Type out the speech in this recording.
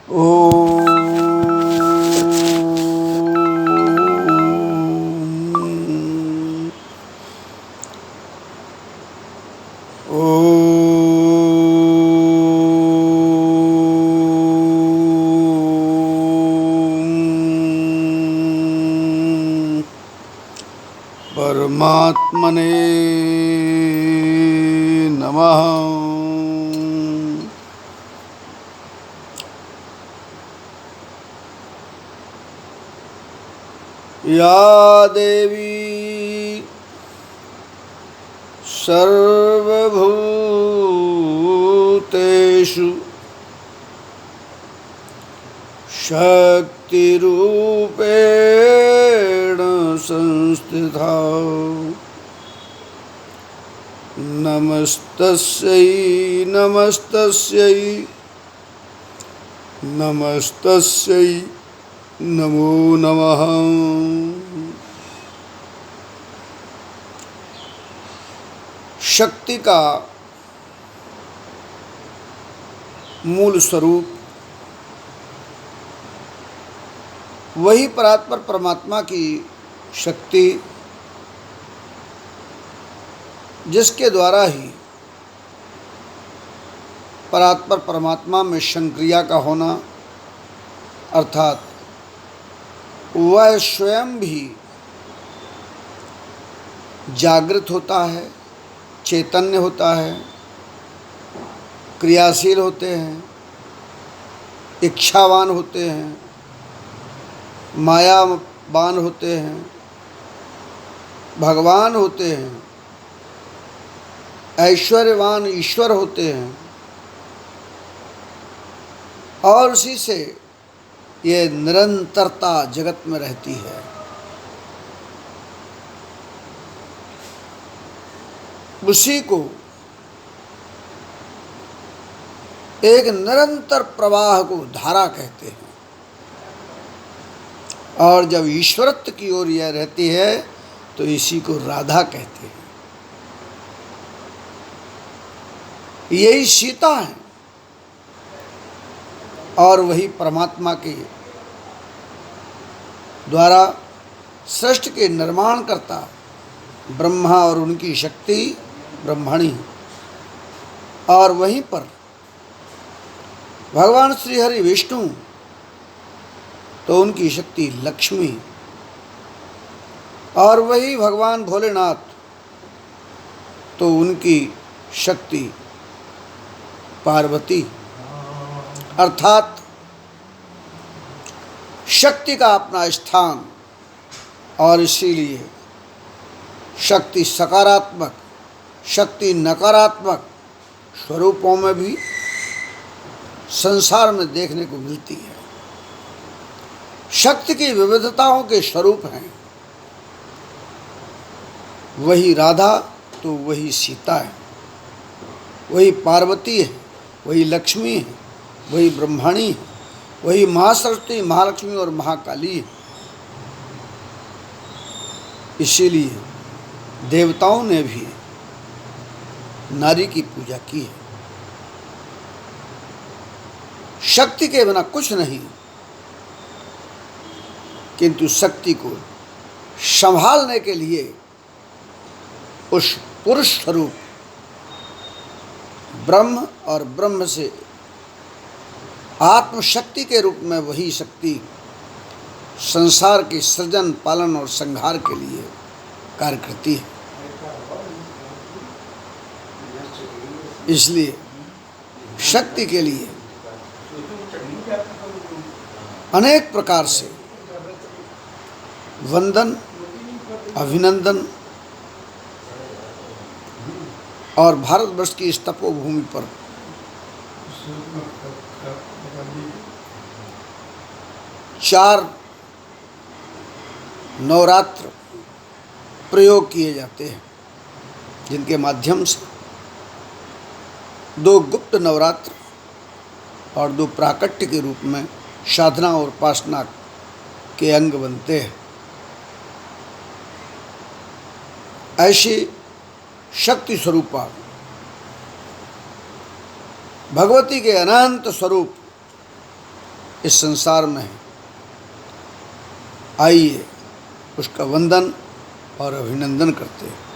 परमात्मने नमः। या देवी सर्वभूतेषु शक्तिरूपेण संस्थिता नमस्तस्यै नमस्तस्यै नमस्तस्यै नमो नमः। शक्ति का मूल स्वरूप वही परात्पर परमात्मा की शक्ति जिसके द्वारा ही परात्पर परमात्मा में संक्रिया का होना अर्थात वह स्वयं भी जागृत होता है, चैतन्य होता है, क्रियाशील होते हैं, इच्छावान होते हैं, मायावान होते हैं, भगवान होते हैं, ऐश्वर्यवान ईश्वर होते हैं और उसी से ये निरंतरता जगत में रहती है। उसी को एक निरंतर प्रवाह को धारा कहते हैं और जब ईश्वरत्व की ओर यह रहती है तो इसी को राधा कहते हैं। यही सीता है और वही परमात्मा के द्वारा सृष्टि के निर्माण करता ब्रह्मा और उनकी शक्ति ब्रह्मणी और वहीं पर भगवान श्री हरि विष्णु तो उनकी शक्ति लक्ष्मी और वही भगवान भोलेनाथ तो उनकी शक्ति पार्वती। अर्थात शक्ति का अपना स्थान और इसीलिए शक्ति सकारात्मक शक्ति नकारात्मक स्वरूपों में भी संसार में देखने को मिलती है। शक्ति की विविधताओं के स्वरूप हैं। वही राधा तो वही सीता है, वही पार्वती है, वही लक्ष्मी है, वही ब्रह्मणी है, वही महासरस्वती महालक्ष्मी और महाकाली है। इसीलिए देवताओं ने भी नारी की पूजा की है। शक्ति के बिना कुछ नहीं, किंतु शक्ति को संभालने के लिए उस पुरुष स्वरूप ब्रह्म और ब्रह्म से आत्मशक्ति के रूप में वही शक्ति संसार के सृजन पालन और संहार के लिए कार्य करती है। इसलिए शक्ति के लिए अनेक प्रकार से वंदन अभिनंदन और भारतवर्ष की इस तपोभूमि पर चार नवरात्र प्रयोग किए जाते हैं, जिनके माध्यम से 2 गुप्त नवरात्र और 2 प्राकट्य के रूप में साधना और उपासना के अंग बनते हैं। ऐसी शक्ति स्वरूपा भगवती के अनंत स्वरूप इस संसार में है। आइए उसका वंदन और अभिनंदन करते हैं।